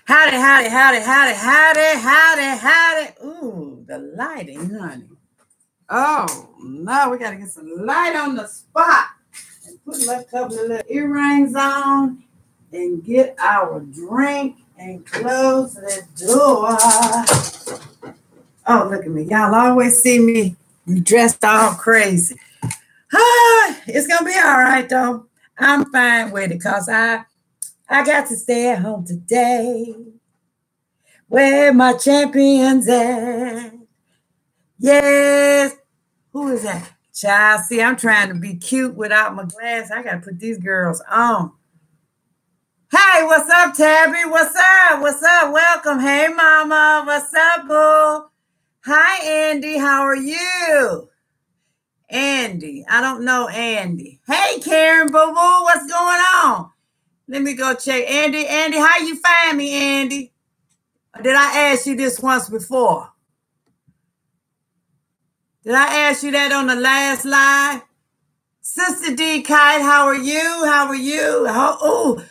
Howdy, howdy, howdy, howdy, howdy, howdy, howdy. Ooh, the lighting, honey. Oh, no, we got to get some light on the spot. And put a couple of little earrings on and get our drink and close the door. Oh, look at me. Y'all always see me dressed all crazy. It's going to be all right, though. I'm fine with it because I got to stay at home today. Where my champions at? Yes. Who is that? Child, see, I'm trying to be cute without my glass. I got to put these girls on. Hey, what's up, Tabby? What's up? What's up? Welcome. Hey, Mama. What's up, boo? Hi, Andy. How are you? Andy. I don't know Andy. Hey, Karen, boo-boo. What's going on? Let me go check. Andy, how you find me, Andy? Or did I ask you this once before? Did I ask you that on the last live? Sister D. Kite, how are you? How are you? Oh,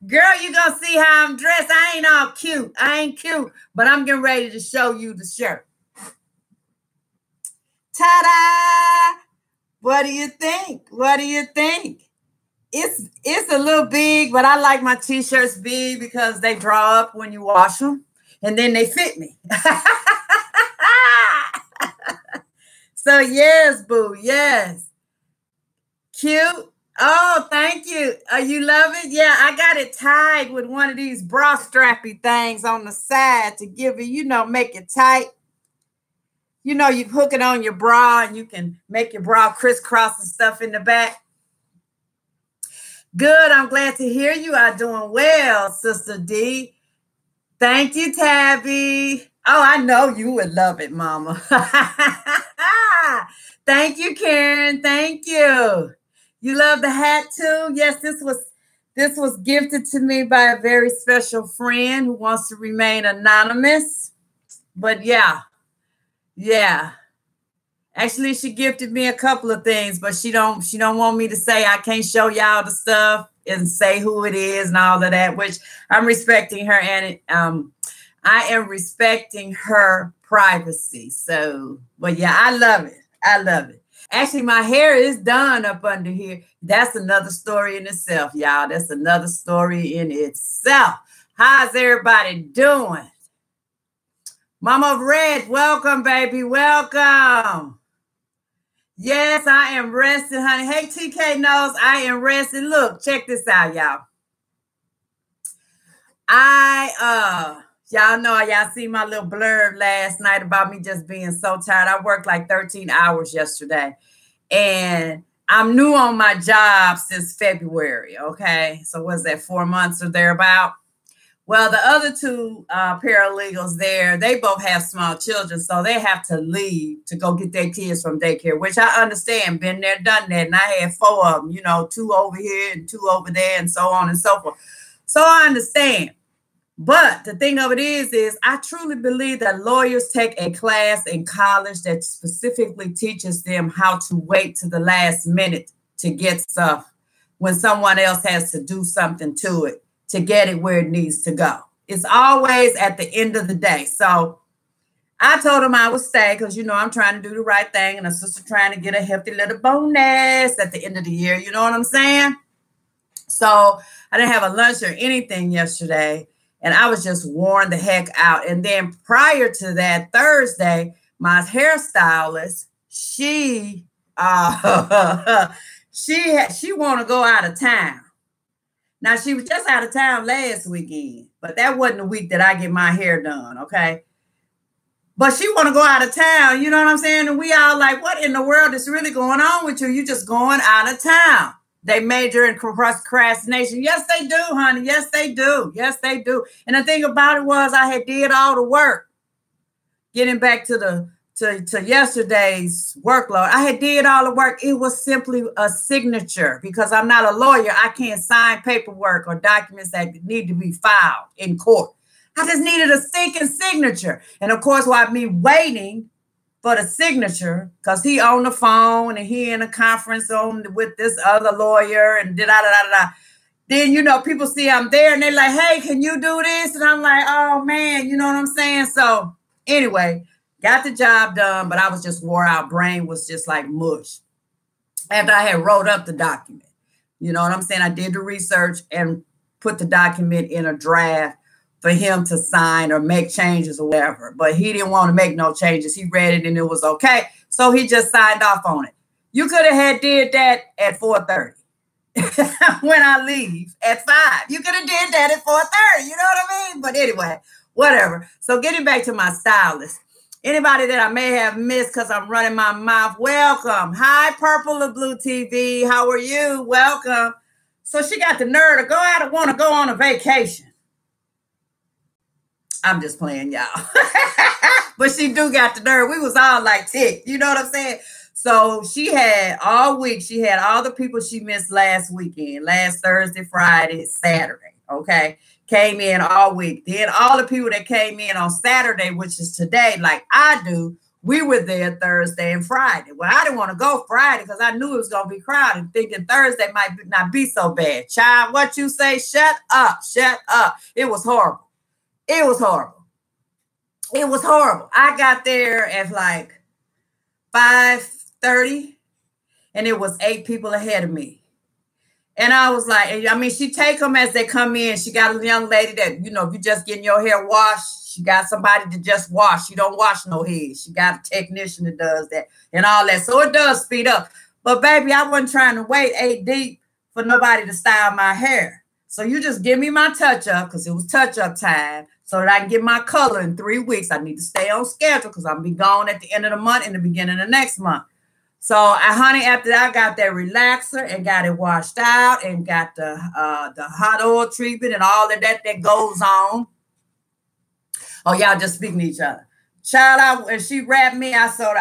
girl, you gonna see how I'm dressed. I ain't all cute. I ain't cute, but I'm getting ready to show you the shirt. Ta-da! What do you think? What do you think? It's a little big, but I like my t-shirts big because they draw up when you wash them, and then they fit me. So yes, boo, yes. Cute. Oh, thank you. You love it? Yeah, I got it tied with one of these bra strappy things on the side to give it, make it tight. You hook it on your bra and you can make your bra crisscross and stuff in the back. Good. I'm glad to hear you are doing well, Sister D. Thank you, Tabby. Oh, I know you would love it, Mama. Thank you, Karen. Thank you. You love the hat too? Yes, this was gifted to me by a very special friend who wants to remain anonymous. But yeah. Actually, she gifted me a couple of things, but she don't want me to say. I can't show y'all the stuff and say who it is and all of that, which I'm respecting her, and I am respecting her privacy. So, but yeah, I love it. I love it. Actually, my hair is done up under here. That's another story in itself, y'all. That's another story in itself. How's everybody doing? Mama Red, welcome, baby. Welcome. Yes, I am resting, honey. Hey, TK knows I am resting. Look, check this out, y'all. Y'all know, y'all see my little blurb last night about me just being so tired. I worked like 13 hours yesterday, and I'm new on my job since February, okay? So was that 4 months or thereabout? Well, the other two paralegals there, they both have small children, so they have to leave to go get their kids from daycare, which I understand. Been there, done that. And I had 4 of them, 2 over here and 2 over there and so on and so forth. So I understand. But the thing of it is I truly believe that lawyers take a class in college that specifically teaches them how to wait to the last minute to get stuff when someone else has to do something to it, to get it where it needs to go. It's always at the end of the day. So I told him I would stay because, I'm trying to do the right thing, and a sister trying to get a hefty little bonus at the end of the year. You know what I'm saying? So I didn't have a lunch or anything yesterday, and I was just worn the heck out. And then prior to that, Thursday, my hairstylist, she want to go out of town. Now, she was just out of town last weekend, but that wasn't the week that I get my hair done, okay? But she want to go out of town, you know what I'm saying? And we all like, what in the world is really going on with you? You just going out of town. They major in procrastination. Yes, they do, honey. Yes, they do. Yes, they do. And the thing about it was I had did all the work. Getting back to yesterday's workload, I had did all the work. It was simply a signature because I'm not a lawyer. I can't sign paperwork or documents that need to be filed in court. I just needed a stinking signature. And of course, while me waiting for the signature, because he on the phone and he in a conference with this other lawyer and then, you know, people see I'm there and they're like, hey, can you do this? And I'm like, oh, man, you know what I'm saying? So anyway, got the job done, but I was just wore out. Brain was just like mush. After I had wrote up the document, you know what I'm saying? I did the research and put the document in a draft for him to sign or make changes or whatever. But he didn't want to make no changes. He read it and it was okay. So he just signed off on it. You could have did that at 4:30 when I leave at 5. You could have did that at 4:30. You know what I mean? But anyway, whatever. So getting back to my stylist. Anybody that I may have missed because I'm running my mouth, welcome. Hi, Purple and Blue TV. How are you? Welcome. So she got the nerve to go out and want to go on a vacation. I'm just playing, y'all. But she do got the nerve. We was all like ticked. You know what I'm saying? So she had all week. She had all the people she missed last weekend, last Thursday, Friday, Saturday. Okay. Came in all week. Then all the people that came in on Saturday, which is today, like I do, we were there Thursday and Friday. Well, I didn't want to go Friday because I knew it was going to be crowded, thinking Thursday might not be so bad. Child, what you say? Shut up. Shut up. It was horrible. It was horrible. It was horrible. I got there at like 5:30 and it was 8 people ahead of me. And I was like, I mean, she take them as they come in. She got a young lady that, you know, if you're just getting your hair washed, she got somebody to just wash. She don't wash no head. She got a technician that does that and all that. So it does speed up. But baby, I wasn't trying to wait 8 deep for nobody to style my hair. So you just give me my touch up because it was touch up time so that I can get my color in 3 weeks. I need to stay on schedule because I'm going to be gone at the end of the month and the beginning of next month. So, honey, after I got that relaxer and got it washed out and got the hot oil treatment and all of that goes on. Oh, y'all just speaking to each other. Child, and she wrapped me. I said,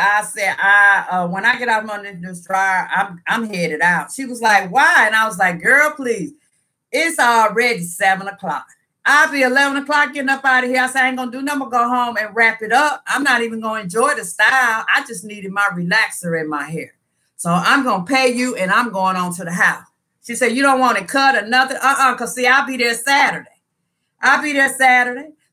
when I get out under this dryer, I'm headed out. She was like, why? And I was like, girl, please. It's already 7 o'clock. I'll be 11 o'clock getting up out of here. I said, I ain't going to do nothing. I'm going to go home and wrap it up. I'm not even going to enjoy the style. I just needed my relaxer in my hair. So I'm going to pay you and I'm going on to the house. She said, you don't want to cut or nothing? Because see, I'll be there Saturday.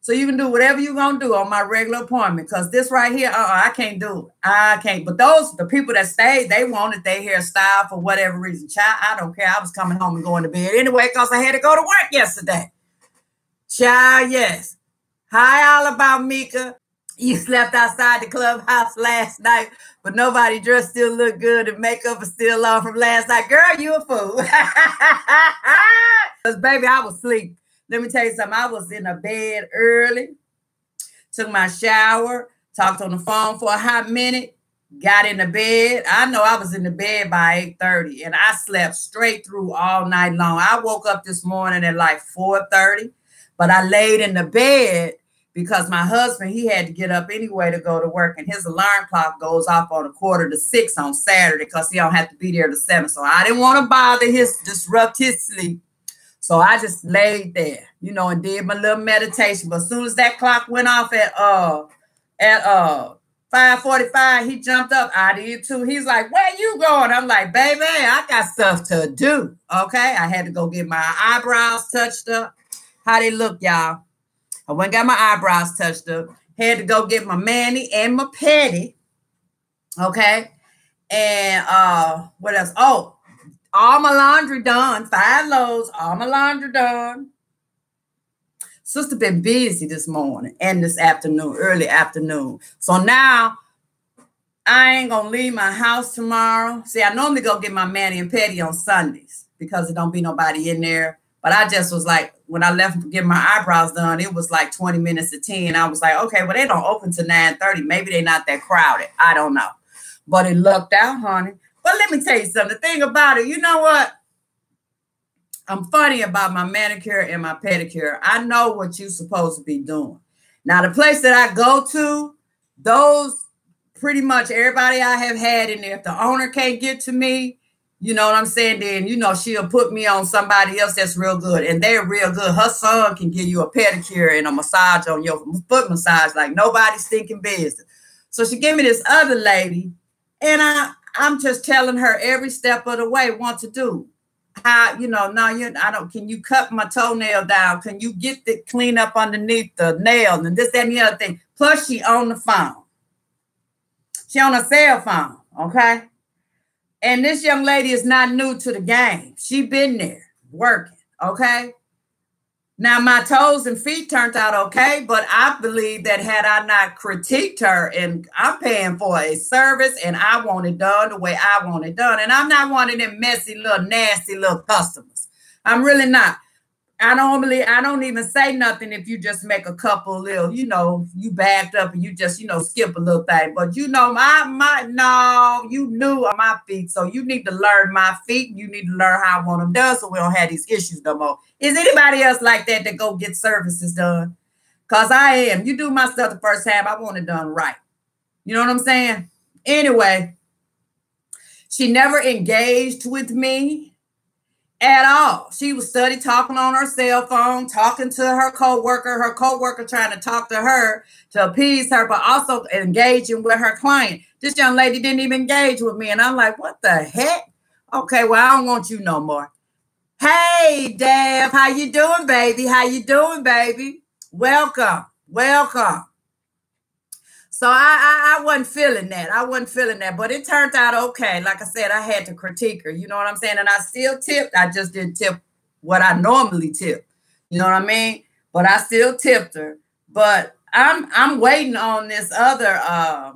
So you can do whatever you're going to do on my regular appointment. Because this right here, I can't do it. I can't. But the people that stayed, they wanted their hairstyle for whatever reason. Child, I don't care. I was coming home and going to bed anyway because I had to go to work yesterday. Child, yes. Hi, all about Mika. You slept outside the clubhouse last night, but nobody dressed still look good and makeup is still on from last night. Girl, you a fool. Because, baby, I was asleep. Let me tell you something. I was in a bed early, took my shower, talked on the phone for a hot minute, got in the bed. I know I was in the bed by 8:30, and I slept straight through all night long. I woke up this morning at like 4:30. But I laid in the bed because my husband, he had to get up anyway to go to work. And his alarm clock goes off on 5:45 on Saturday because he don't have to be there till 7. So I didn't want to disrupt his sleep. So I just laid there, you know, and did my little meditation. But as soon as that clock went off at 5:45, he jumped up. I did too. He's like, where you going? I'm like, baby, I got stuff to do. Okay. I had to go get my eyebrows touched up. How they look, y'all? I went and got my eyebrows touched up. Had to go get my mani and my pedi. Okay. And what else? Oh, all my laundry done. 5 loads. All my laundry done. Sister been busy this morning and this afternoon, early afternoon. So now I ain't going to leave my house tomorrow. See, I normally go get my mani and pedi on Sundays because there don't be nobody in there. But I just was like, when I left to get my eyebrows done, it was like 20 minutes to 10. I was like, okay, well, they don't open till 9:30. Maybe they're not that crowded. I don't know. But it lucked out, honey. But let me tell you something. The thing about it, you know what? I'm funny about my manicure and my pedicure. I know what you're supposed to be doing. Now, the place that I go to, those pretty much everybody I have had in there, if the owner can't get to me, you know what I'm saying? Then, you know, she'll put me on somebody else that's real good. And they're real good. Her son can give you a pedicure and a massage on your foot massage like nobody's thinking business. So she gave me this other lady. And I'm just telling her every step of the way what to do. how, you know, no, I don't, can you cut my toenail down? Can you get the clean up underneath the nail and this, that, and the other thing? Plus she on the phone. She on a cell phone, okay? And this young lady is not new to the game. She been there working, okay? Now, my toes and feet turned out okay, but I believe that had I not critiqued her, and I'm paying for a service and I want it done the way I want it done. And I'm not one of them messy little nasty little customers. I'm really not. I don't even say nothing if you just make a couple little, you know, you backed up and you just, you know, skip a little thing. But you know, no, you knew on my feet. So you need to learn my feet. You need to learn how I want them done so we don't have these issues no more. Is anybody else like that go get services done? Because I am. You do my stuff the first time, I want it done right. You know what I'm saying? Anyway, she never engaged with me at all. She was study talking on her cell phone, talking to her coworker trying to talk to her to appease her, but also engaging with her client. This young lady didn't even engage with me. And I'm like, what the heck? Okay, well, I don't want you no more. Hey, Deb, how you doing, baby? How you doing, baby? Welcome, welcome. So I wasn't feeling that. I wasn't feeling that, but it turned out okay. Like I said, I had to critique her. You know what I'm saying? And I still tipped. I just didn't tip what I normally tip. You know what I mean? But I still tipped her. But I'm waiting on this other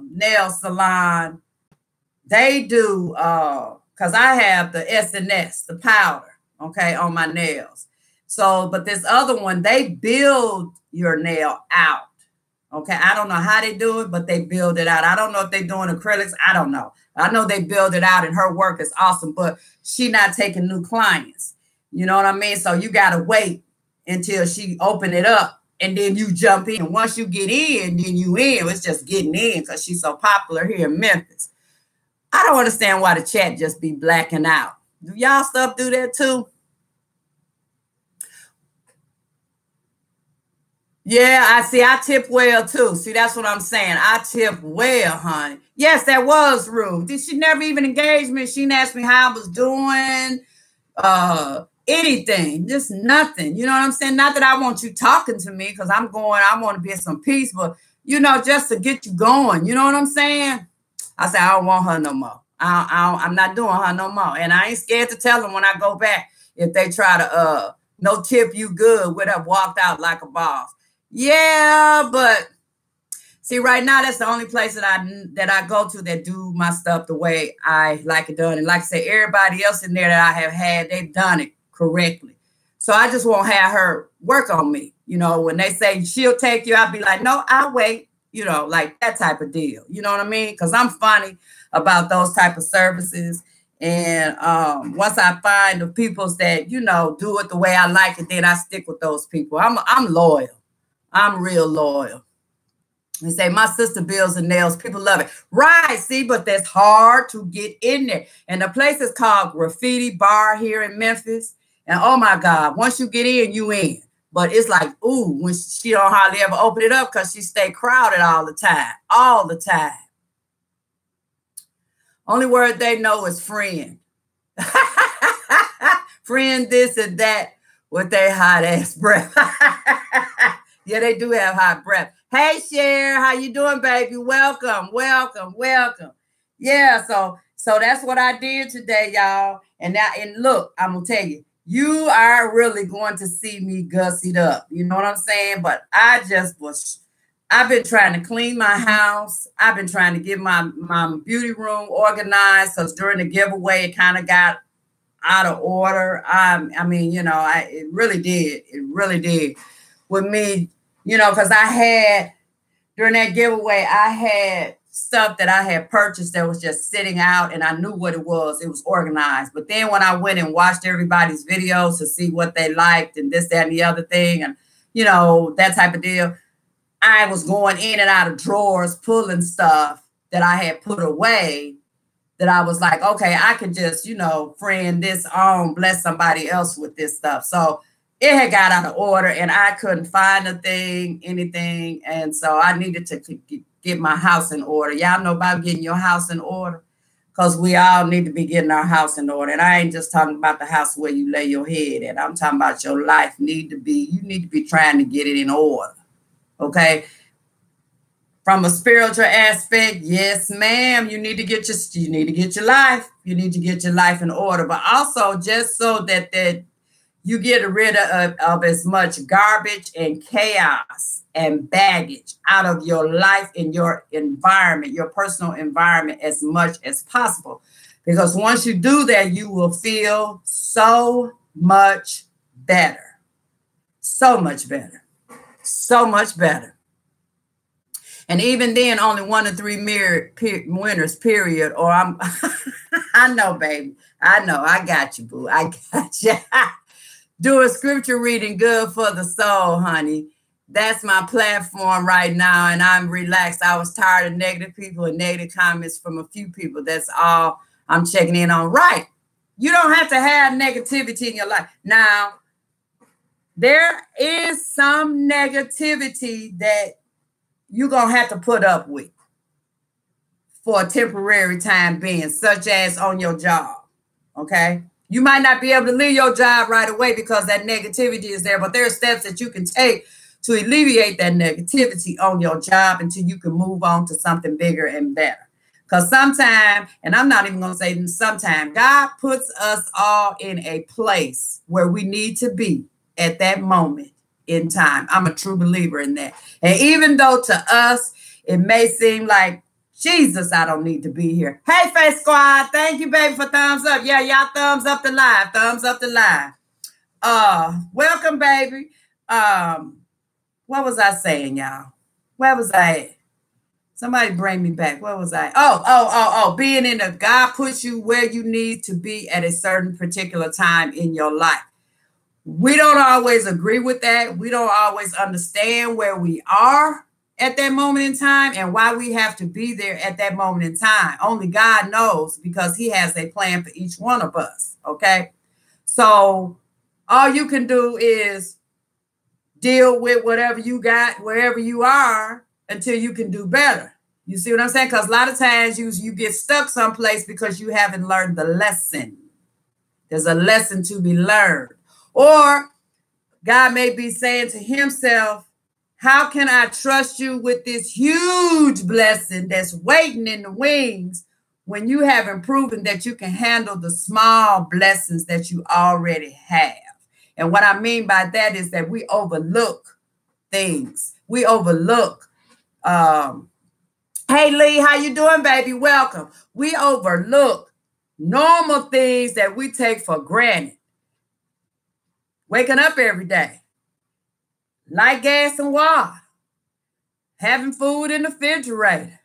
nail salon. They do because I have the SNS, the powder, okay, on my nails. So, but this other one, they build your nail out. Okay, I don't know how they do it, but they build it out. I don't know if they're doing acrylics. I don't know. I know they build it out and her work is awesome, but she not taking new clients. You know what I mean? So you got to wait until she open it up and then you jump in. Once you get in, then you in. It's just getting in because she's so popular here in Memphis. I don't understand why the chat just be blacking out. Do y'all stuff do that too? Yeah, I tip well too. See, that's what I'm saying. I tip well, honey. Yes, that was rude. Did she never even engage me? She didn't ask me how I was doing, anything, just nothing. You know what I'm saying? Not that I want you talking to me because I want to be in some peace, but you know, just to get you going. You know what I'm saying? I said, I don't want her no more. I'm not doing her no more. And I ain't scared to tell them when I go back if they try to no tip you good, would have walked out like a boss. Yeah, but see, right now, that's the only place that I go to that do my stuff the way I like it done. And like I said, everybody else in there that I have had, they've done it correctly. So I just won't have her work on me. You know, when they say she'll take you, I'll be like, no, I'll wait. You know, like that type of deal. You know what I mean? Because I'm funny about those type of services. And once I find the peoples that, you know, do it the way I like it, then I stick with those people. I'm loyal. I'm real loyal. They say my sister builds and nails. People love it. Right. See, but that's hard to get in there. And the place is called Graffiti Bar here in Memphis. And oh my God, once you get in, you in. But it's like, ooh, when she don't hardly ever open it up because she stay crowded all the time. All the time. Only word they know is friend. Friend this and that with their hot ass breath. Yeah, they do have hot breath. Hey, Cher, how you doing, baby? Welcome, welcome, welcome. Yeah, so that's what I did today, y'all. And look, I'm gonna tell you, you are really going to see me gussied up. You know what I'm saying? But I've been trying to clean my house. I've been trying to get my beauty room organized. So during the giveaway, it kind of got out of order. I mean, you know, it really did. It really did. With me, you know, because during that giveaway, I had stuff that I had purchased that was just sitting out and I knew what it was. It was organized. But then when I went and watched everybody's videos to see what they liked and this, that, and the other thing, and, you know, that type of deal, I was going in and out of drawers, pulling stuff that I had put away that I was like, okay, I could just, you know, friend this on, bless somebody else with this stuff. So it had got out of order and I couldn't find anything. And so I needed to get my house in order. Y'all know about getting your house in order. because we all need to be getting our house in order. And I ain't just talking about the house where you lay your head at. I'm talking about your life you need to be trying to get it in order. Okay. From a spiritual aspect, yes, ma'am, you need to get your life. You need to get your life in order, but also just so that you get rid of as much garbage and chaos and baggage out of your life and your environment, your personal environment, as much as possible. Because once you do that, you will feel so much better. So much better. So much better. And even then, only 1 to 3 winners, period. Or I know, baby. I know. I got you, boo. I got you. Doing scripture reading good for the soul, honey. That's my platform right now, and I'm relaxed. I was tired of negative people and negative comments from a few people. That's all I'm checking in on. Right. You don't have to have negativity in your life. Now, there is some negativity that you're going to have to put up with for a temporary time being, such as on your job. Okay. You might not be able to leave your job right away because that negativity is there, but there are steps that you can take to alleviate that negativity on your job until you can move on to something bigger and better. Because sometimes, and I'm not even going to say sometimes, God puts us all in a place where we need to be at that moment in time. I'm a true believer in that. And even though to us, it may seem like, Jesus, I don't need to be here. Hey, Face Squad. Thank you, baby, for thumbs up. Yeah, y'all thumbs up the live. Thumbs up the live. Welcome, baby. What was I saying, y'all? Where was I at? Somebody bring me back. Where was I? Oh. Being in the God puts you where you need to be at a certain particular time in your life. We don't always agree with that. We don't always understand where we are at that moment in time and why we have to be there at that moment in time. Only God knows, because he has a plan for each one of us. Okay. So all you can do is deal with whatever you got, wherever you are, until you can do better. You see what I'm saying? Because a lot of times you get stuck someplace because you haven't learned the lesson. There's a lesson to be learned. Or God may be saying to himself, how can I trust you with this huge blessing that's waiting in the wings when you haven't proven that you can handle the small blessings that you already have? And what I mean by that is that we overlook things. We overlook. Hey, Lee, how you doing, baby? Welcome. We overlook normal things that we take for granted. Waking up every day. Light, gas, and water. Having food in the refrigerator.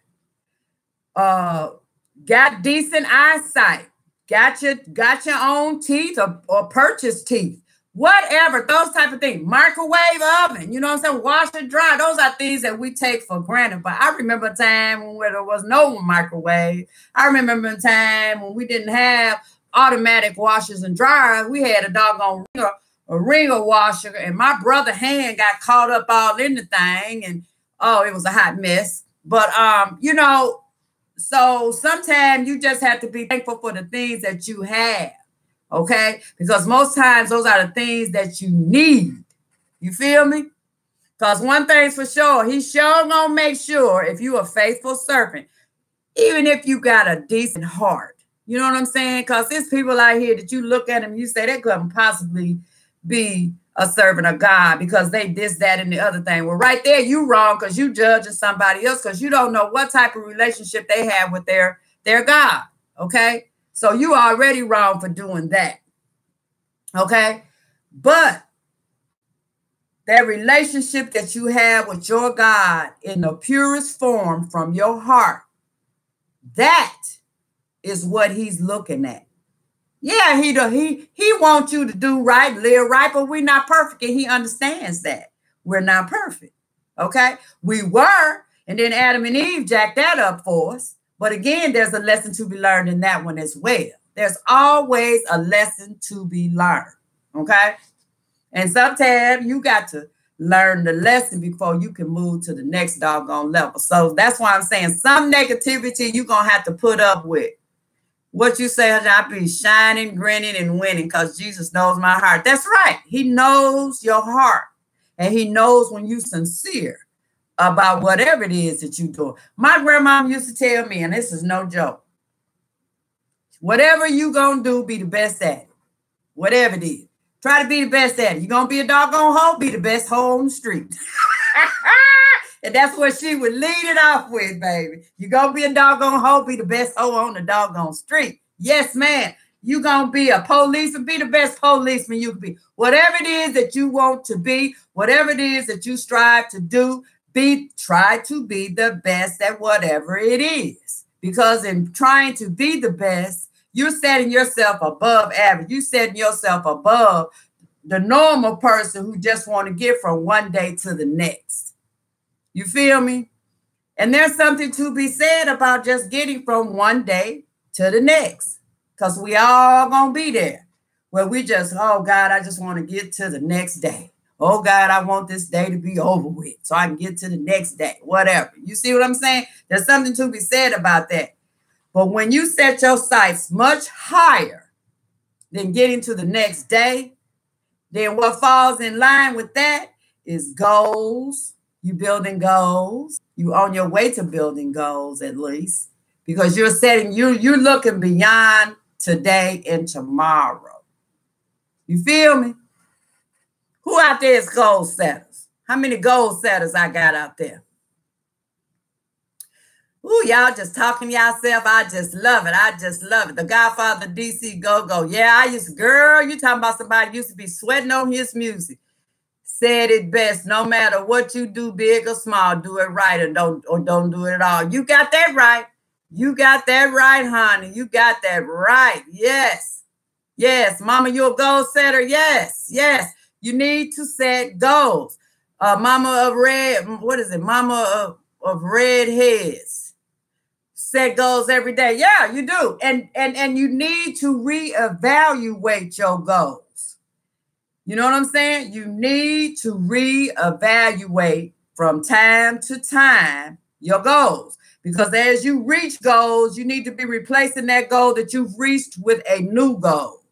Got decent eyesight. Got your own teeth or purchased teeth. Whatever, those type of things. Microwave oven, you know what I'm saying? Wash and dry. Those are things that we take for granted. But I remember a time when there was no microwave. I remember a time when we didn't have automatic washers and dryers. We had a doggone ringer washer, and my brother's hand got caught up all in the thing, and it was a hot mess. But so sometimes you just have to be thankful for the things that you have, okay? Because most times those are the things that you need. You feel me? Because one thing's for sure, he's sure gonna make sure if you a faithful servant, even if you got a decent heart, you know what I'm saying? Because there's people out here that you look at them, you say they couldn't possibly be a servant of God because they this, that, and the other thing. Well, right there, you wrong because you judging somebody else because you don't know what type of relationship they have with their God. Okay. So you already wrong for doing that. Okay. But that relationship that you have with your God in the purest form from your heart, that is what he's looking at. Yeah, he wants you to do right, live right, but we're not perfect, and he understands that. We're not perfect, okay? We were, and then Adam and Eve jacked that up for us. But again, there's a lesson to be learned in that one as well. There's always a lesson to be learned, okay? And sometimes you got to learn the lesson before you can move to the next doggone level. So that's why I'm saying some negativity you're going to have to put up with. What you say, I be shining, grinning, and winning because Jesus knows my heart. That's right. He knows your heart. And he knows when you're sincere about whatever it is that you're doing. My grandma used to tell me, and this is no joke, whatever you going to do, be the best at it. Whatever it is. Try to be the best at it. You're going to be a doggone hoe, be the best hoe on the street. And that's what she would lead it off with, baby. You're going to be a doggone hoe, be the best hoe on the doggone street. Yes, ma'am. You're going to be a policeman, be the best policeman you can be. Whatever it is that you want to be, whatever it is that you strive to do, try to be the best at whatever it is. Because in trying to be the best, you're setting yourself above average. You're setting yourself above the normal person who just want to get from one day to the next. You feel me? And there's something to be said about just getting from one day to the next. Because we all going to be there. Where we just, oh, God, I just want to get to the next day. Oh, God, I want this day to be over with so I can get to the next day. Whatever. You see what I'm saying? There's something to be said about that. But when you set your sights much higher than getting to the next day, then what falls in line with that is goals. You building goals. You on your way to building goals at least. Because you're setting, you're looking beyond today and tomorrow. You feel me? Who out there is goal setters? How many goal setters I got out there? Ooh, y'all just talking to yourself. I just love it. I just love it. The Godfather DC Go-Go. Yeah, girl, you talking about somebody used to be sweating on his music. Said it best. No matter what you do, big or small, do it right or don't do it at all. You got that right. You got that right, honey. You got that right. Yes. Yes. Mama, you a goal setter? Yes. Yes. You need to set goals. Mama of red, what is it? Mama of red heads. Set goals every day. Yeah, you do. And you need to reevaluate your goals. You know what I'm saying? You need to reevaluate from time to time your goals. Because as you reach goals, you need to be replacing that goal that you've reached with a new goal.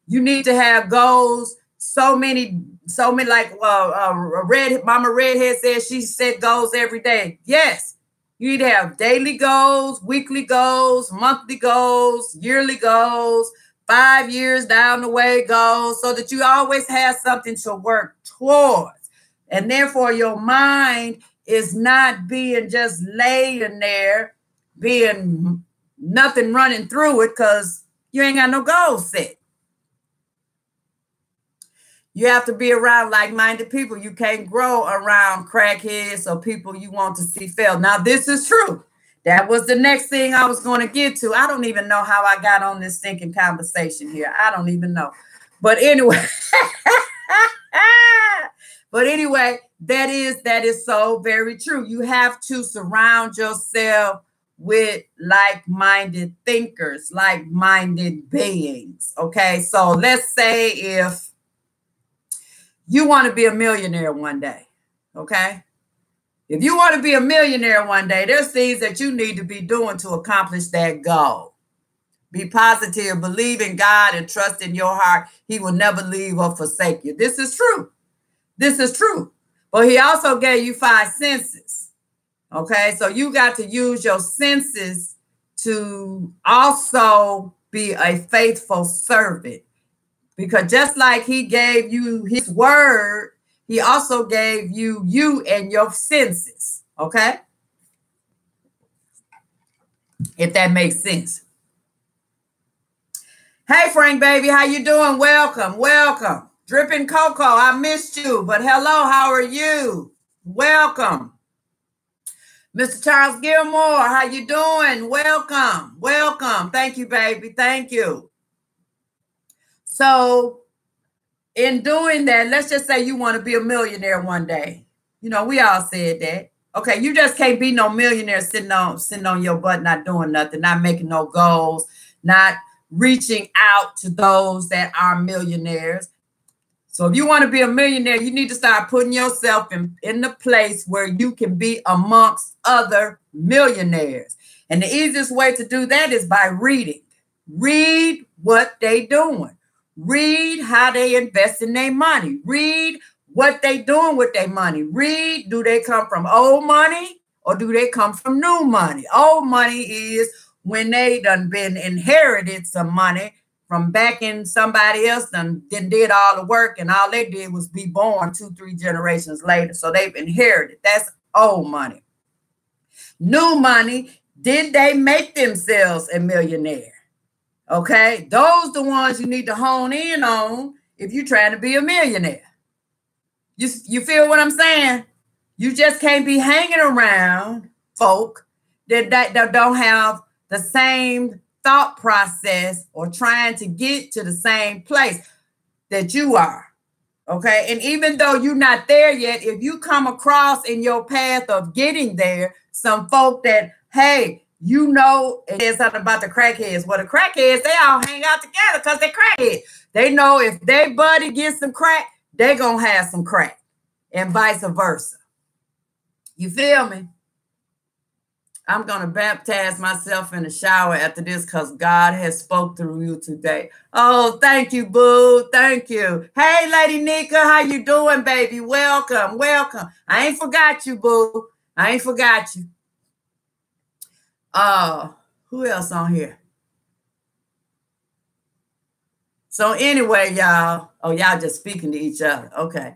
You need to have goals. So many like Mama Redhead says she set goals every day. Yes, you need to have daily goals, weekly goals, monthly goals, yearly goals, 5 years down the way goals, so that you always have something to work towards. And therefore, your mind is not being just laying there, being nothing running through it because you ain't got no goals set. You have to be around like-minded people. You can't grow around crackheads or people you want to see fail. Now, this is true. That was the next thing I was going to get to. I don't even know how I got on this thinking conversation here. I don't even know. But anyway, that is so very true. You have to surround yourself with like-minded thinkers, like-minded beings. Okay, so let's say if you want to be a millionaire one day, okay? If you want to be a millionaire one day, there's things that you need to be doing to accomplish that goal. Be positive, believe in God, and trust in your heart. He will never leave or forsake you. This is true. This is true. But he also gave you 5 senses, okay? So you got to use your senses to also be a faithful servant. Because just like he gave you his word, he also gave you and your senses, okay? If that makes sense. Hey, Frank, baby, how you doing? Welcome, welcome. Dripping Cocoa, I missed you, but hello, how are you? Welcome. Mr. Charles Gilmore, how you doing? Welcome, welcome. Thank you, baby, thank you. So in doing that, let's just say you want to be a millionaire one day. You know, we all said that. Okay, you just can't be no millionaire sitting on your butt, not doing nothing, not making no goals, not reaching out to those that are millionaires. So if you want to be a millionaire, you need to start putting yourself in the place where you can be amongst other millionaires. And the easiest way to do that is by reading. Read what they doing. Read how they investing their money. Read what they doing with their money. Read, do they come from old money or do they come from new money? Old money is when they done been inherited some money from back in somebody else did all the work and all they did was be born 2-3 generations later. So they've inherited. That's old money. New money, did they make themselves a millionaire? Okay, those the ones you need to hone in on if you're trying to be a millionaire. You feel what I'm saying? You just can't be hanging around folk that don't have the same thought process or trying to get to the same place that you are. Okay, and even though you're not there yet, if you come across in your path of getting there some folk that, hey, you know, there's something about the crackheads. Well, the crackheads, they all hang out together because they're crackheads. They know if their buddy gets some crack, they're going to have some crack and vice versa. You feel me? I'm going to baptize myself in the shower after this because God has spoke through you today. Oh, thank you, boo. Thank you. Hey, Lady Nika, how you doing, baby? Welcome, welcome. I ain't forgot you, boo. I ain't forgot you. Who else on here? So anyway, y'all. Oh, y'all just speaking to each other. Okay.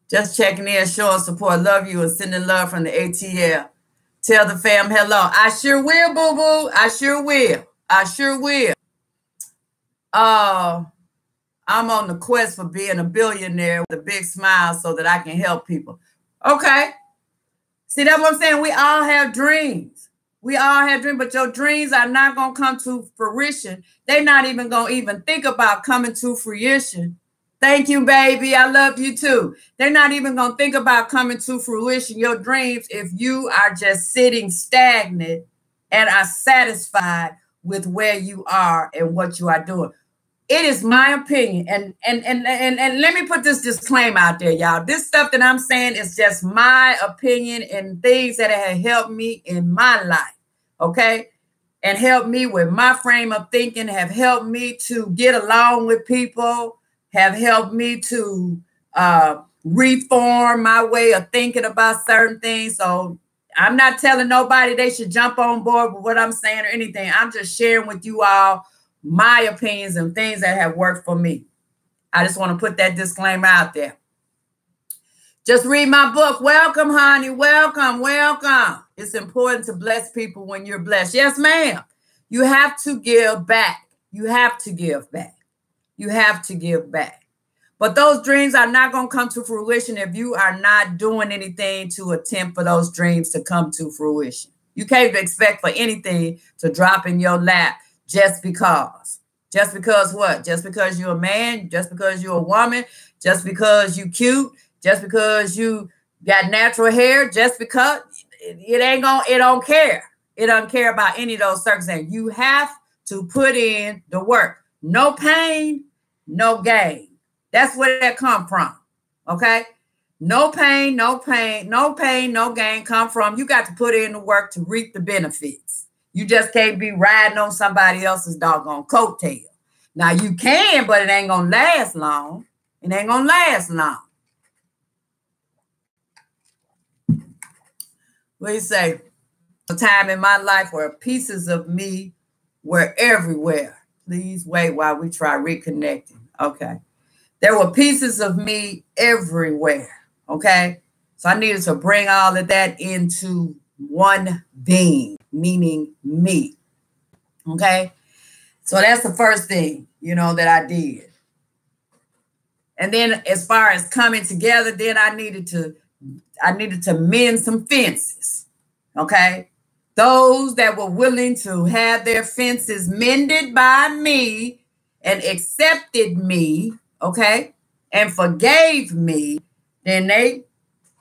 Just checking in, showing support. Love you and sending love from the ATL. Tell the fam hello. I sure will, boo-boo. I sure will. I sure will. I'm on the quest for being a billionaire with a big smile so that I can help people. Okay. See, that's what I'm saying. We all have dreams. We all have dreams, but your dreams are not going to come to fruition. They're not even going to even think about coming to fruition. Thank you, baby. I love you too. They're not even going to think about coming to fruition, your dreams, if you are just sitting stagnant and are satisfied with where you are and what you are doing. It is my opinion. And let me put this disclaimer out there, y'all. This stuff that I'm saying is just my opinion and things that have helped me in my life. Okay. And helped me with my frame of thinking, have helped me to get along with people, have helped me to reform my way of thinking about certain things. So I'm not telling nobody they should jump on board with what I'm saying or anything. I'm just sharing with you all my opinions and things that have worked for me. I just want to put that disclaimer out there. Just read my book. Welcome, honey. Welcome, welcome. It's important to bless people when you're blessed. Yes, ma'am. You have to give back. You have to give back. You have to give back. But those dreams are not going to come to fruition if you are not doing anything to attempt for those dreams to come to fruition. You can't expect for anything to drop in your lap just because. Just because what? Just because you're a man, just because you're a woman, just because you cute, just because you got natural hair, just because it don't care. It don't care about any of those circumstances. You have to put in the work. No pain, no gain. That's where that come from. Okay? No pain, no pain, no pain, no gain come from. You got to put in the work to reap the benefits. You just can't be riding on somebody else's doggone coattail. Now you can, but it ain't gonna last long. It ain't gonna last long. What do you say? A time in my life where pieces of me were everywhere. Please wait while we try reconnecting. Okay. There were pieces of me everywhere. Okay. So I needed to bring all of that into one being, meaning me. Okay. So that's the first thing, that I did. And then as far as coming together, then I needed to mend some fences. Okay. Those that were willing to have their fences mended by me and accepted me, okay, and forgave me, then they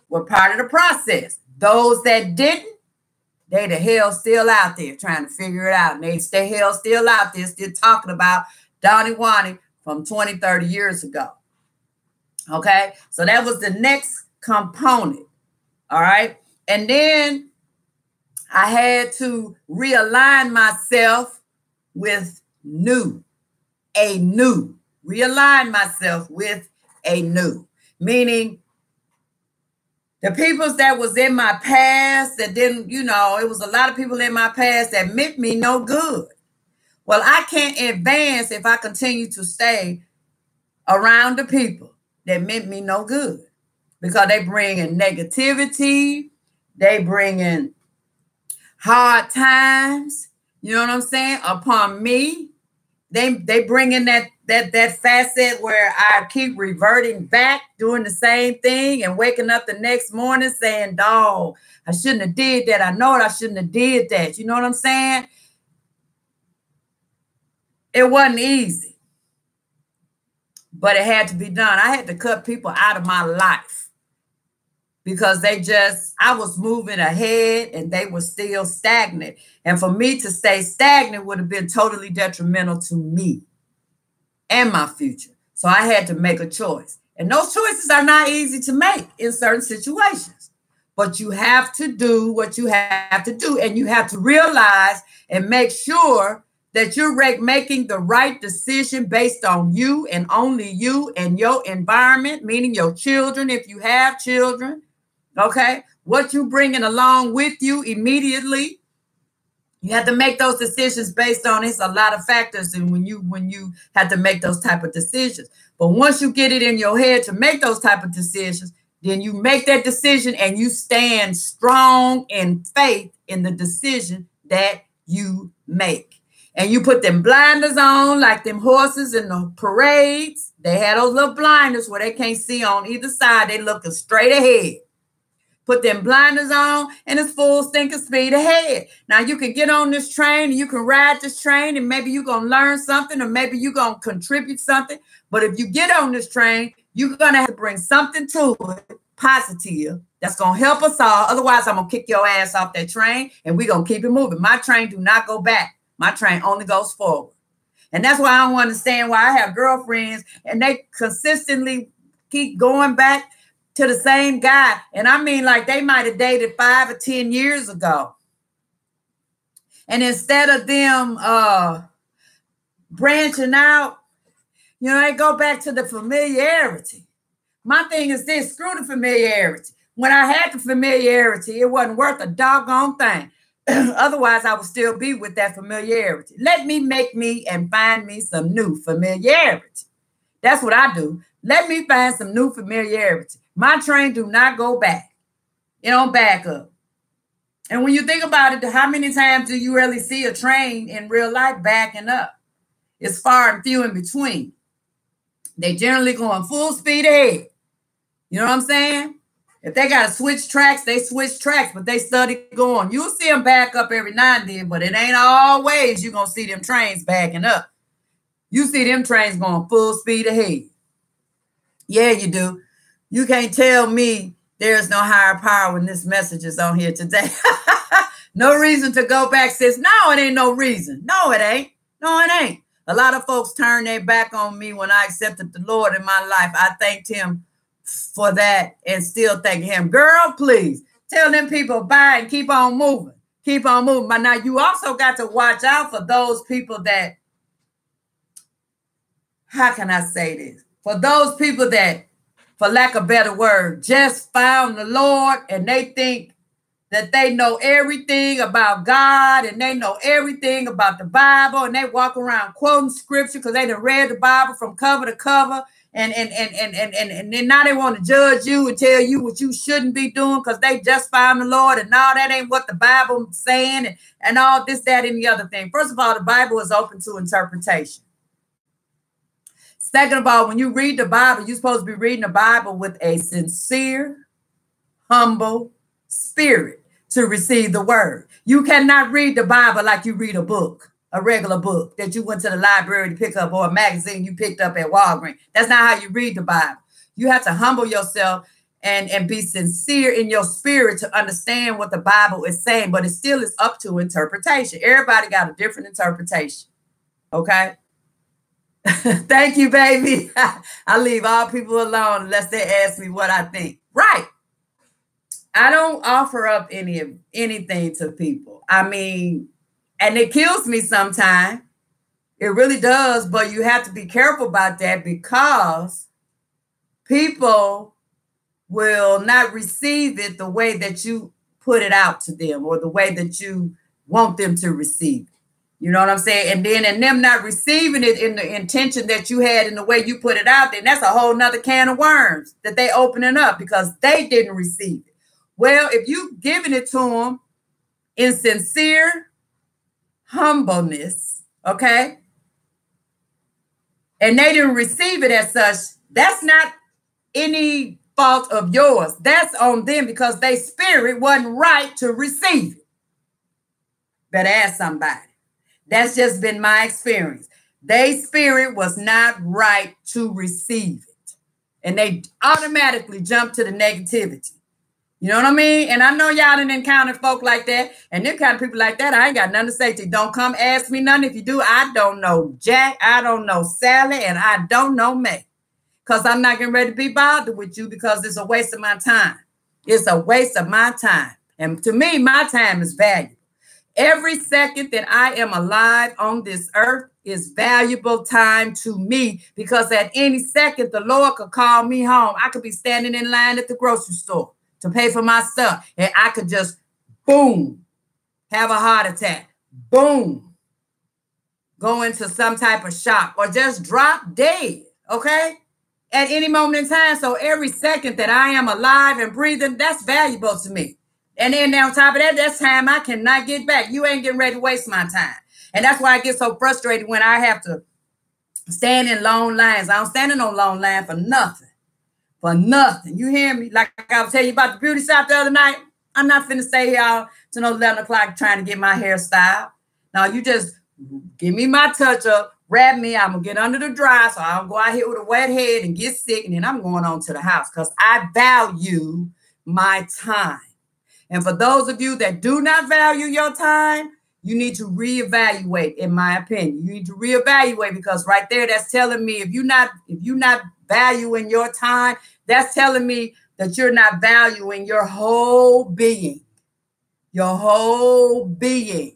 were part of the process. Those that didn't, they the hell still out there trying to figure it out. And they stay hell still out there, still talking about DawnyWawny from 20, 30 years ago. Okay, so that was the next component. All right. And then I had to realign myself with new, a new. Realign myself with a new. Meaning the peoples that was in my past that didn't, you know, it was a lot of people in my past that meant me no good. Well, I can't advance if I continue to stay around the people that meant me no good, because they bring in negativity, they bring in hard times, you know what I'm saying, upon me. They bring in that facet where I keep reverting back, doing the same thing, and waking up the next morning saying, dog, I shouldn't have did that. I know it, I shouldn't have did that. You know what I'm saying? It wasn't easy, but it had to be done. I had to cut people out of my life because I was moving ahead and they were still stagnant. And for me to stay stagnant would have been totally detrimental to me and my future. So I had to make a choice. And those choices are not easy to make in certain situations. But you have to do what you have to do. And you have to realize and make sure that you're making the right decision based on you and only you and your environment, meaning your children, if you have children, okay? What you bringing along with you immediately. You have to make those decisions based on it's a lot of factors, and when you have to make those type of decisions. But once you get it in your head to make those type of decisions, then you make that decision and you stand strong in faith in the decision that you make. And you put them blinders on like them horses in the parades. They had those little blinders where they can't see on either side. They looking straight ahead. Put them blinders on and it's full stinking speed ahead. Now you can get on this train and you can ride this train and maybe you're going to learn something or maybe you're going to contribute something. But if you get on this train, you're going to have to bring something to it positive that's going to help us all. Otherwise, I'm going to kick your ass off that train and we're going to keep it moving. My train do not go back. My train only goes forward. And that's why I don't understand why I have girlfriends and they consistently keep going back to the same guy. And I mean, like they might have dated 5 or 10 years ago. And instead of them branching out, you know, they go back to the familiarity. My thing is this, screw the familiarity. When I had the familiarity, it wasn't worth a doggone thing. Otherwise, I would still be with that familiarity. Let me make me and find me some new familiarity. That's what I do. Let me find some new familiarity. My train do not go back. It don't back up. And when you think about it, how many times do you really see a train in real life backing up? It's far and few in between. They generally going full speed ahead. You know what I'm saying? If they got to switch tracks, they switch tracks, but they study going. You'll see them back up every now and then, but it ain't always you're going to see them trains backing up. You see them trains going full speed ahead. Yeah, you do. You can't tell me there's no higher power when this message is on here today. No reason to go back, sis. No, it ain't no reason. No, it ain't. No, it ain't. A lot of folks turned their back on me when I accepted the Lord in my life. I thanked him for that and still thanking him. Girl, please tell them people bye and keep on moving. Keep on moving. But now you also got to watch out for those people that, how can I say this? For those people that, for lack of a better word, just found the Lord and they think that they know everything about God and they know everything about the Bible and they walk around quoting scripture because they done read the Bible from cover to cover and then now they want to judge you and tell you what you shouldn't be doing because they just found the Lord and no, that ain't what the Bible is saying and all this, that, and the other thing. First of all, the Bible is open to interpretation. Second of all, when you read the Bible, you're supposed to be reading the Bible with a sincere, humble spirit to receive the word. You cannot read the Bible like you read a book, a regular book that you went to the library to pick up or a magazine you picked up at Walgreens. That's not how you read the Bible. You have to humble yourself and be sincere in your spirit to understand what the Bible is saying, but it still is up to interpretation. Everybody got a different interpretation. Okay? Thank you, baby. I leave all people alone unless they ask me what I think. Right. I don't offer up anything to people. I mean, and it kills me sometimes It really does, but you have to be careful about that because people will not receive it the way that you put it out to them or the way that you want them to receive it. You know what I'm saying? And then and them not receiving it in the intention that you had in the way you put it out, then that's a whole nother can of worms that they opening up because they didn't receive it. Well, if you giving it to them in sincere humbleness, okay, and they didn't receive it as such, that's not any fault of yours. That's on them because their spirit wasn't right to receive it. Better ask somebody. That's just been my experience. Their spirit was not right to receive it. And they automatically jump to the negativity. You know what I mean? And I know y'all done encountered folk like that. And them kind of people like that, I ain't got nothing to say to you. Don't come ask me nothing. If you do, I don't know Jack. I don't know Sally. And I don't know May. Because I'm not getting ready to be bothered with you because it's a waste of my time. It's a waste of my time. And to me, my time is valuable. Every second that I am alive on this earth is valuable time to me because at any second, the Lord could call me home. I could be standing in line at the grocery store to pay for my stuff. And I could just, boom, have a heart attack. Boom, go into some type of shock or just drop dead, okay? At any moment in time. So every second that I am alive and breathing, that's valuable to me. And then on top of that, that's time I cannot get back. You ain't getting ready to waste my time. And that's why I get so frustrated when I have to stand in long lines. I don't stand in no long line for nothing. For nothing. You hear me? Like I was telling you about the beauty shop the other night. I'm not finna stay here till no 11 o'clock trying to get my hairstyle. No, you just give me my touch up, wrap me. I'm going to get under the dry so I don't go out here with a wet head and get sick. And then I'm going on to the house because I value my time. And for those of you that do not value your time, you need to reevaluate, in my opinion. You need to reevaluate because right there, that's telling me if you're not valuing your time, that's telling me that you're not valuing your whole being. Your whole being.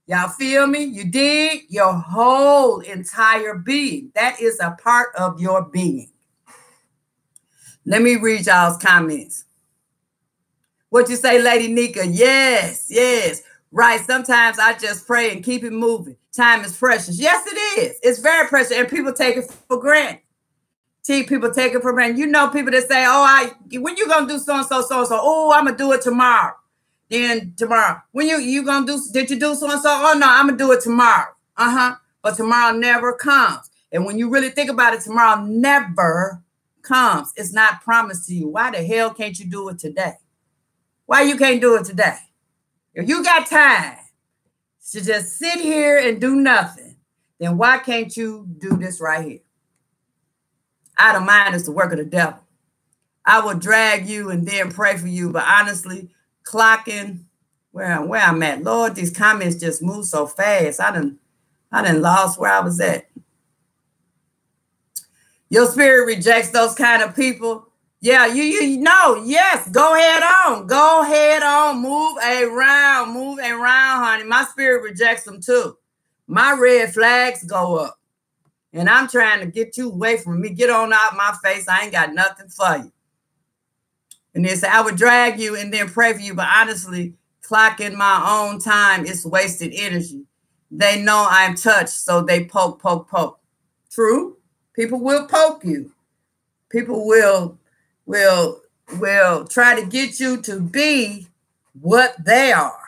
Y'all feel me? You dig? Your whole entire being. That is a part of your being. Let me read y'all's comments. What you say, Lady Nika? Yes, yes. Right. Sometimes I just pray and keep it moving. Time is precious. Yes, it is. It's very precious. And people take it for granted. People take it for granted. You know people that say, oh, when you going to do so-and-so, so-and-so? Oh, I'm going to do it tomorrow. Then tomorrow. When you going to do, did you do so-and-so? Oh, no, I'm going to do it tomorrow. But tomorrow never comes. And when you really think about it, tomorrow never comes. It's not promised to you. Why the hell can't you do it today? Why you can't do it today? If you got time to just sit here and do nothing, then why can't you do this right here? Idle mind is the work of the devil. I will drag you and then pray for you, but honestly, clocking where I'm at. Lord, these comments just move so fast. I done lost where I was at. Your spirit rejects those kind of people. Yeah, you know, yes, go ahead on. Go ahead on. Move around, honey. My spirit rejects them too. My red flags go up. And I'm trying to get you away from me. Get on out my face. I ain't got nothing for you. And they say, I would drag you and then pray for you. But honestly, clocking my own time is wasted energy. They know I'm touched, so they poke. True. People will poke you. People will try to get you to be what they are,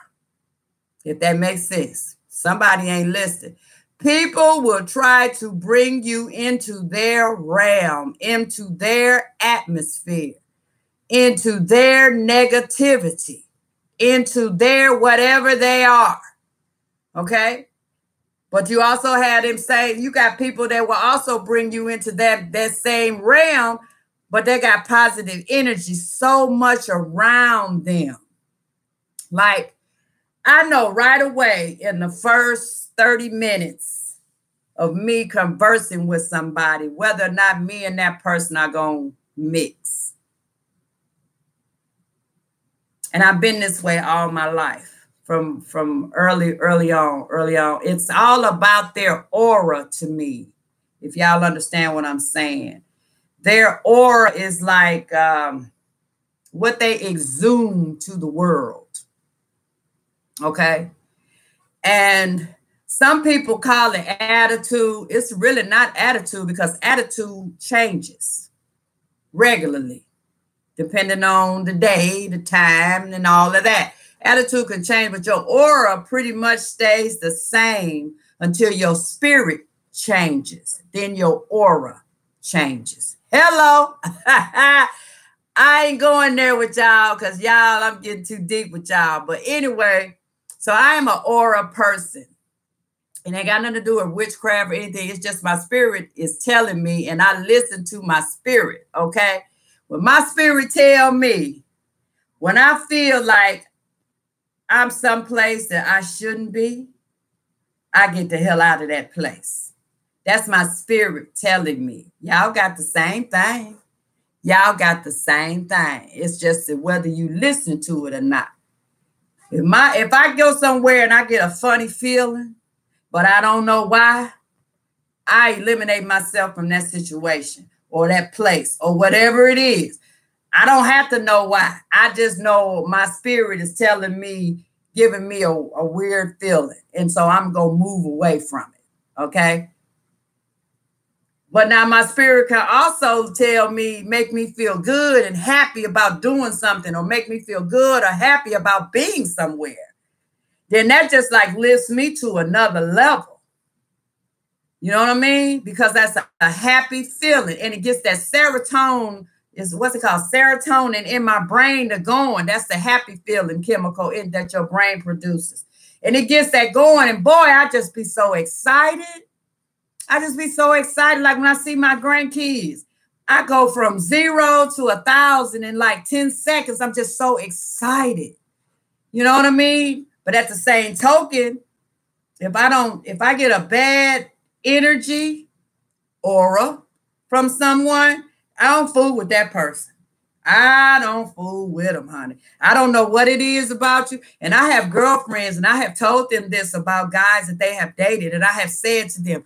if that makes sense. Somebody ain't listening. People will try to bring you into their realm, into their atmosphere, into their negativity, into their whatever they are, okay? But you also had them say, you got people that will also bring you into that same realm, but they got positive energy so much around them. Like, I know right away in the first 30 minutes of me conversing with somebody, whether or not me and that person are going to mix. And I've been this way all my life. from early on. It's all about their aura to me, if y'all understand what I'm saying. Their aura is like what they exude to the world. Okay. And some people call it attitude. It's really not attitude, because attitude changes regularly, depending on the day, the time, and all of that. Attitude can change, but your aura pretty much stays the same until your spirit changes. Then your aura changes. Hello. I ain't going there with y'all because y'all, I'm getting too deep with y'all. But anyway, so I am an aura person. And it ain't got nothing to do with witchcraft or anything. It's just my spirit is telling me, and I listen to my spirit, okay? When my spirit tell me, when I feel like I'm someplace that I shouldn't be, I get the hell out of that place. That's my spirit telling me. Y'all got the same thing. Y'all got the same thing. It's just that whether you listen to it or not. If I go somewhere and I get a funny feeling, but I don't know why, I eliminate myself from that situation or that place or whatever it is. I don't have to know why. I just know my spirit is telling me, giving me a weird feeling. And so I'm going to move away from it. Okay. But now my spirit can also tell me, make me feel good and happy about doing something, or make me feel good or happy about being somewhere. Then that just like lifts me to another level. You know what I mean? Because that's a happy feeling, and it gets that serotonin, is what's it called? Serotonin in my brain to going. That's the happy feeling chemical that your brain produces. And it gets that going. And boy, I just be so excited. I just be so excited. Like when I see my grandkids, I go from 0 to 1,000 in like 10 seconds. I'm just so excited. You know what I mean? But at the same token, if I get a bad energy aura from someone, I don't fool with that person. I don't fool with them, honey. I don't know what it is about you. And I have girlfriends, and I have told them this about guys that they have dated. And I have said to them,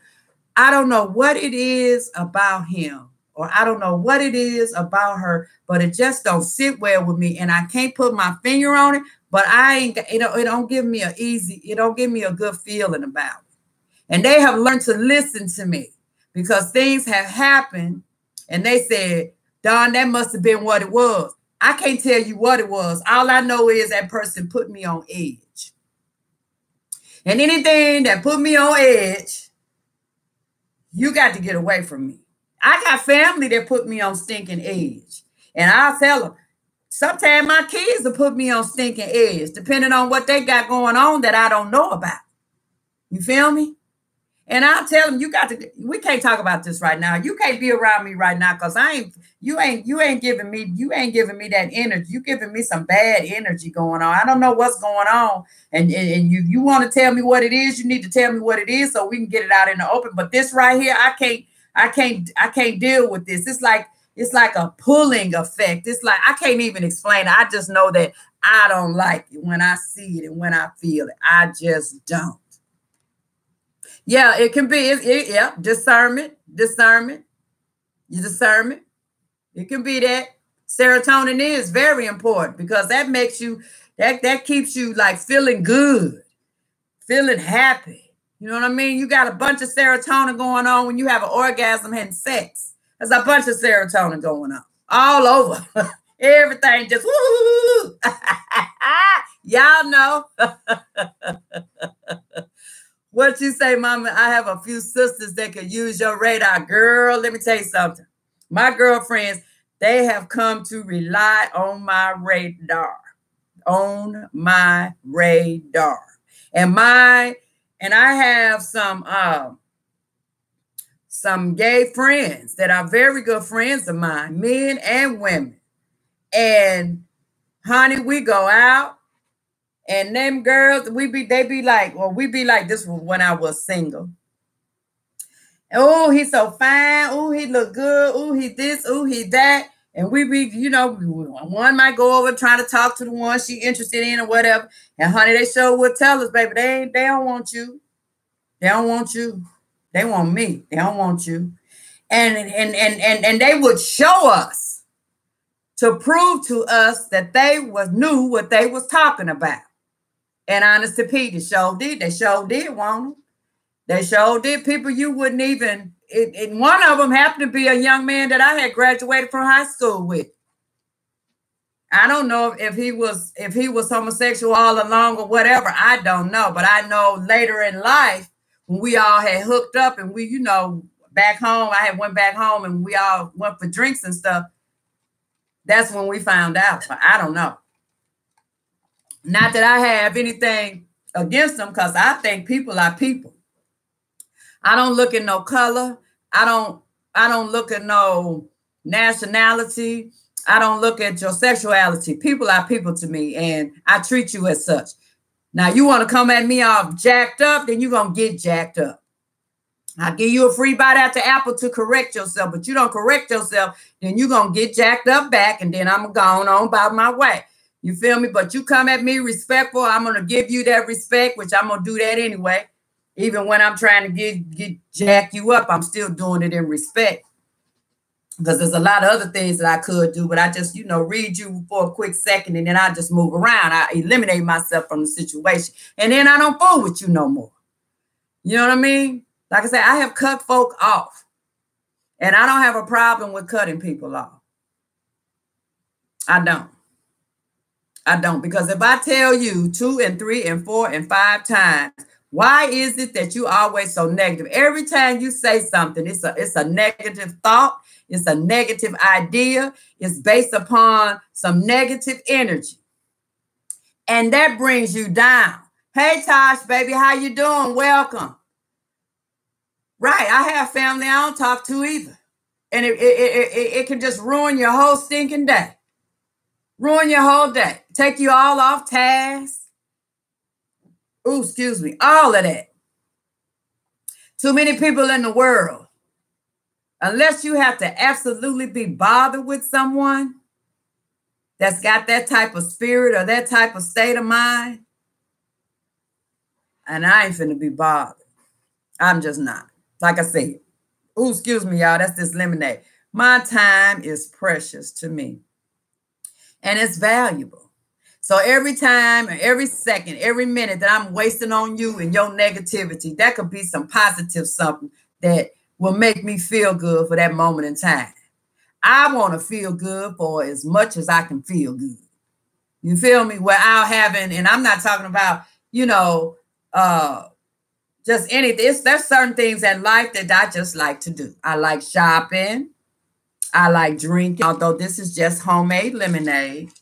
I don't know what it is about him, or I don't know what it is about her, but it just don't sit well with me. And I can't put my finger on it, but it don't give me a good feeling about it. And they have learned to listen to me because things have happened. And they said, Dawn, that must have been what it was. I can't tell you what it was. All I know is that person put me on edge. And anything that put me on edge, you got to get away from me. I got family that put me on stinking edge. And I'll tell them, sometimes my kids will put me on stinking edge, depending on what they got going on that I don't know about. You feel me? And I'll tell them, we can't talk about this right now. You can't be around me right now because you ain't giving me that energy. You giving me some bad energy going on. I don't know what's going on. And you want to tell me what it is, you need to tell me what it is so we can get it out in the open. But this right here, I can't deal with this. It's like a pulling effect. It's like I can't even explain it. I just know that I don't like it when I see it and when I feel it. I just don't. Yeah, it can be. Discernment. Your discernment. It can be that. Serotonin is very important because that makes you, that keeps you like feeling good, feeling happy. You know what I mean? You got a bunch of serotonin going on when you have an orgasm and sex. There's a bunch of serotonin going on all over. Everything just woo. Y'all know. What you say, Mama? I have a few sisters that could use your radar. Girl, let me tell you something. My girlfriends, they have come to rely on my radar. On my radar. And I have some gay friends that are very good friends of mine, men and women. And honey, we go out. And them girls, they be like this was when I was single. Oh, he's so fine. Oh, he look good. Oh, he this. Oh, he that. And we be, you know, one might go over trying to talk to the one she interested in or whatever. And honey, they sure will tell us, baby, they don't want you. They don't want you. They want me. They don't want you. And they would show us to prove to us that they knew what they was talking about. And honest to Pete, they sure did. They sure did, won't they? They sure did. People you wouldn't even. One of them happened to be a young man that I had graduated from high school with. I don't know if he was homosexual all along or whatever. I don't know, but I know later in life when we all had hooked up and we, you know, back home. I had went back home and we all went for drinks and stuff. That's when we found out. But I don't know. Not that I have anything against them, because I think people are people. I don't look at no color. I don't look at no nationality. I don't look at your sexuality. People are people to me, and I treat you as such. Now, you want to come at me all jacked up, then you're going to get jacked up. I'll give you a free bite at the apple to correct yourself, but you don't correct yourself, then you're going to get jacked up back, and then I'm going on about my way. You feel me? But you come at me respectful, I'm going to give you that respect, which I'm going to do that anyway. Even when I'm trying to jack you up, I'm still doing it in respect. Because there's a lot of other things that I could do, but I just, you know, read you for a quick second and then I just move around. I eliminate myself from the situation. And then I don't fool with you no more. You know what I mean? Like I said, I have cut folk off. And I don't have a problem with cutting people off. I don't. Because if I tell you 2 and 3 and 4 and 5 times, why is it that you always so negative? Every time you say something, it's a negative thought. It's a negative idea. It's based upon some negative energy. And that brings you down. Hey, Tosh, baby, how you doing? Welcome. Right, I have family I don't talk to either. And it can just ruin your whole stinking day. Ruin your whole day. Take you all off task. Ooh, excuse me. All of that. Too many people in the world. Unless you have to absolutely be bothered with someone that's got that type of spirit or that type of state of mind. And I ain't finna be bothered. I'm just not. Like I said. Ooh, excuse me, y'all. That's this lemonade. My time is precious to me. And it's valuable. So every time, every second, every minute that I'm wasting on you and your negativity, that could be some positive something that will make me feel good for that moment in time. I want to feel good for as much as I can feel good. You feel me? Without having, and I'm not talking about, you know, just anything. There's certain things in life that I just like to do. I like shopping. I like drinking, although this is just homemade lemonade.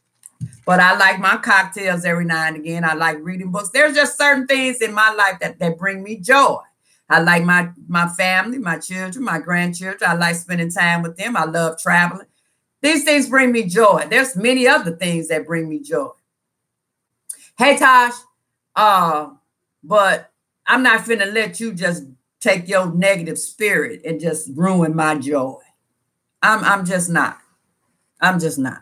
But I like my cocktails every now and again. I like reading books. There's just certain things in my life that bring me joy. I like my family, my children, my grandchildren. I like spending time with them. I love traveling. These things bring me joy. There's many other things that bring me joy. Hey, Tosh, but I'm not finna let you just take your negative spirit and just ruin my joy. I'm just not. I'm just not.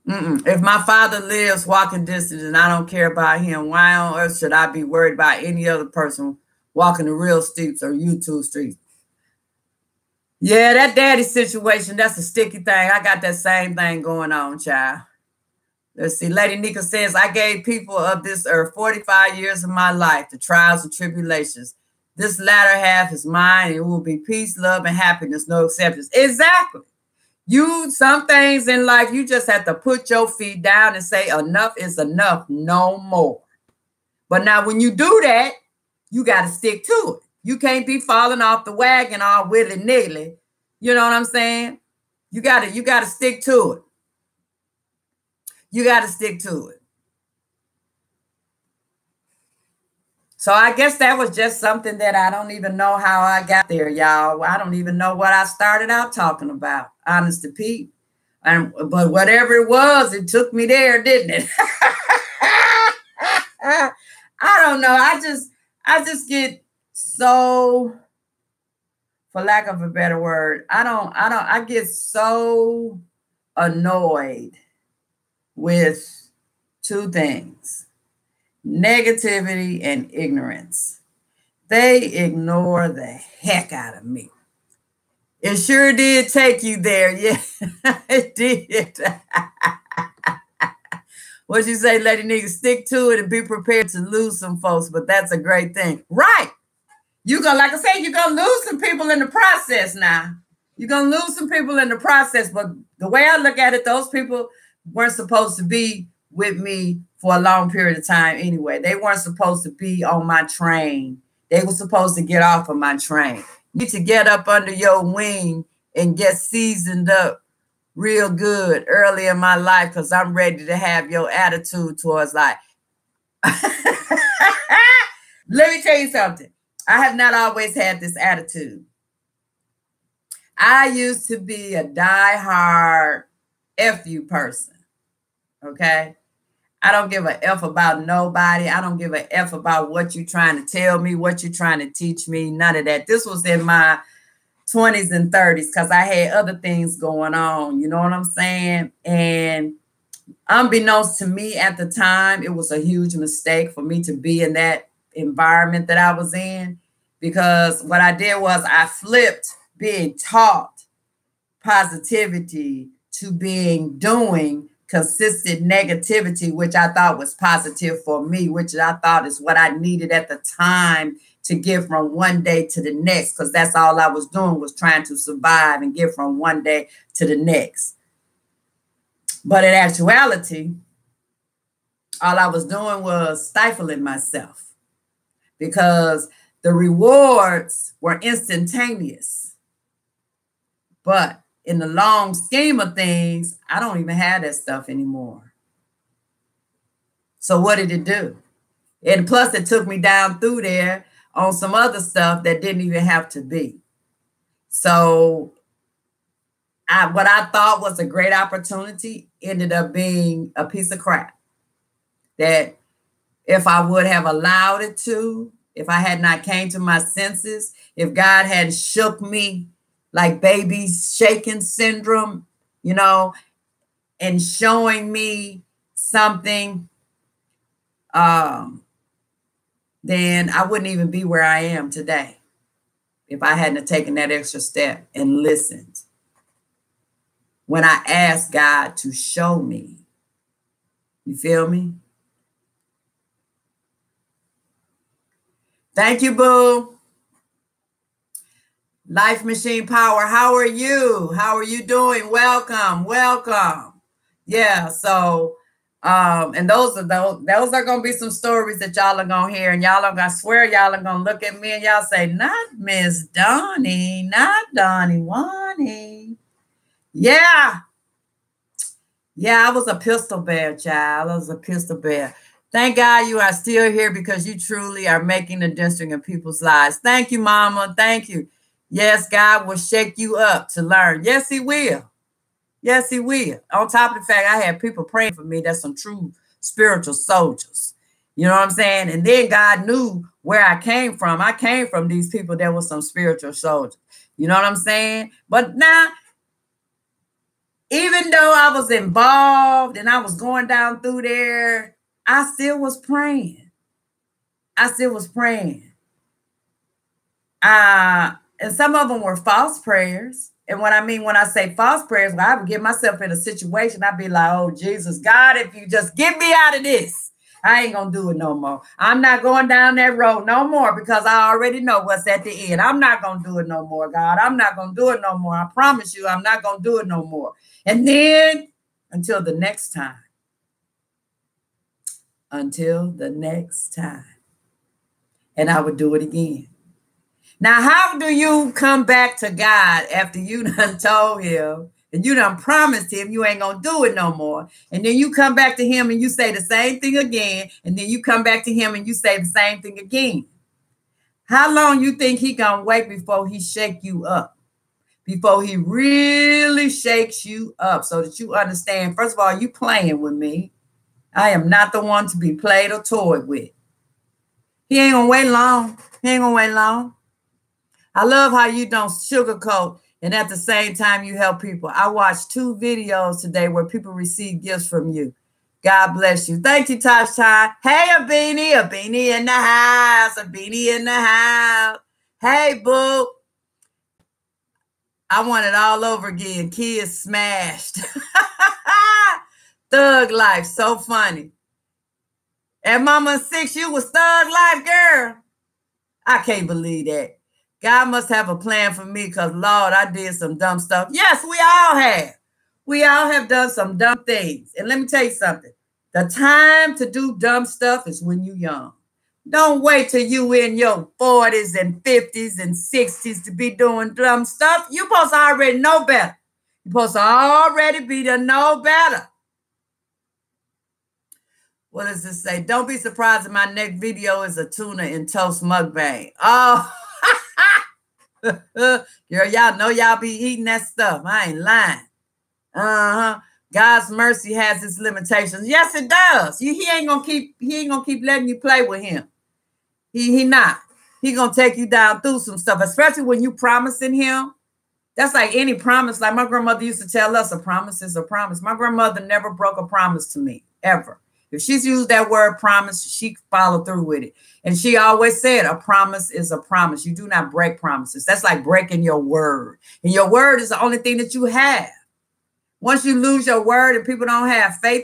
If my father lives walking distance and I don't care about him, why on earth should I be worried about any other person walking the real steeps or YouTube streets? Yeah, that daddy situation, that's a sticky thing. I got that same thing going on, child. Let's see. Lady Nika says, I gave people of this earth 45 years of my life, the trials and tribulations. This latter half is mine. It will be peace, love, and happiness, no exceptions. Exactly. Some things in life, you just have to put your feet down and say enough is enough, no more. But now when you do that, you got to stick to it. You can't be falling off the wagon all willy-nilly. You know what I'm saying? You got to stick to it. You got to stick to it. So I guess that was just something that I don't even know how I got there, y'all. I don't even know what I started out talking about, honest to Pete. But whatever it was, it took me there, didn't it? I don't know. I just get so for lack of a better word, I get so annoyed with two things: negativity and ignorance. They ignore the heck out of me. It sure did take you there. Yeah, it did. What you say, lady nigga, stick to it and be prepared to lose some folks, but that's a great thing. Right. You're going to, like I said, you're going to lose some people in the process now. You're going to lose some people in the process, but the way I look at it, those people weren't supposed to be with me for a long period of time anyway. They weren't supposed to be on my train. They were supposed to get off of my train. You need to get up under your wing and get seasoned up real good early in my life, because I'm ready to have your attitude towards life. Let me tell you something. I have not always had this attitude. I used to be a diehard F you person. Okay? I don't give a F about nobody. I don't give a F about what you're trying to tell me, what you're trying to teach me, none of that. This was in my 20s and 30s because I had other things going on. You know what I'm saying? And unbeknownst to me at the time, it was a huge mistake for me to be in that environment that I was in, because what I did was I flipped being taught positivity to doing consistent negativity, which I thought was positive for me, which I thought is what I needed at the time to get from one day to the next, because that's all I was doing, was trying to survive and get from one day to the next. But in actuality, all I was doing was stifling myself, because the rewards were instantaneous. But in the long scheme of things, I don't even have that stuff anymore. So what did it do? And plus, it took me down through there on some other stuff that didn't even have to be. So what I thought was a great opportunity ended up being a piece of crap. That if I would have allowed it to, if I had not came to my senses, if God had shook me like baby shaking syndrome, you know, and showing me something, then I wouldn't even be where I am today if I hadn't taken that extra step and listened when I asked God to show me. You feel me? Thank you, boo. Life Machine Power, how are you? How are you doing? Welcome, welcome. Yeah, so and those are gonna be some stories that y'all are gonna hear, and y'all are gonna, I swear y'all are gonna look at me and y'all say, not Miss Donnie, not DawnyWawny. Yeah. Yeah, I was a pistol bear, child. I was a pistol bear. Thank God you are still here, because you truly are making a difference in people's lives. Thank you, Mama. Thank you. Yes, God will shake you up to learn. Yes, he will. Yes, he will. On top of the fact, I had people praying for me. That's some true spiritual soldiers. You know what I'm saying? And then God knew where I came from. I came from these people that were some spiritual soldiers. You know what I'm saying? But now, even though I was involved and I was going down through there, I still was praying. I still was praying. And some of them were false prayers. And what I mean when I say false prayers, well, I would get myself in a situation, I'd be like, oh, Jesus, God, if you just get me out of this, I ain't going to do it no more. I'm not going down that road no more, because I already know what's at the end. I'm not going to do it no more, God. I'm not going to do it no more. I promise you, I'm not going to do it no more. And then until the next time. Until the next time. And I would do it again. Now, how do you come back to God after you done told him and you done promised him you ain't going to do it no more? And then you come back to him and you say the same thing again. And then you come back to him and you say the same thing again. How long you think he going to wait before he shake you up? Before he really shakes you up, so that you understand, first of all, you playing with me. I am not the one to be played or toyed with. He ain't going to wait long. He ain't going to wait long. I love how you don't sugarcoat and at the same time you help people. I watched 2 videos today where people receive gifts from you. God bless you. Thank you, Tosh Ty. Hey, a beanie in the house, a beanie in the house. Hey, boo. I want it all over again. Kids smashed. Thug life, so funny. At Mama 6, you was thug life, girl. I can't believe that. God must have a plan for me because, Lord, I did some dumb stuff. Yes, we all have. We all have done some dumb things. And let me tell you something. The time to do dumb stuff is when you're young. Don't wait till you in your 40s and 50s and 60s to be doing dumb stuff. You're supposed to already know better. You're supposed to already be to know better. What does this say? Don't be surprised if my next video is a tuna and toast mukbang. Oh, girl, y'all know y'all be eating that stuff. I ain't lying. God's mercy has its limitations. Yes, it does. He ain't gonna keep letting you play with him. He not. He gonna take you down through some stuff, especially when you promising him. That's like any promise. Like my grandmother used to tell us, a promise is a promise. My grandmother never broke a promise to me, ever. If she's used that word promise, she followed through with it. And she always said a promise is a promise. You do not break promises. That's like breaking your word. And your word is the only thing that you have. Once you lose your word and people don't have faith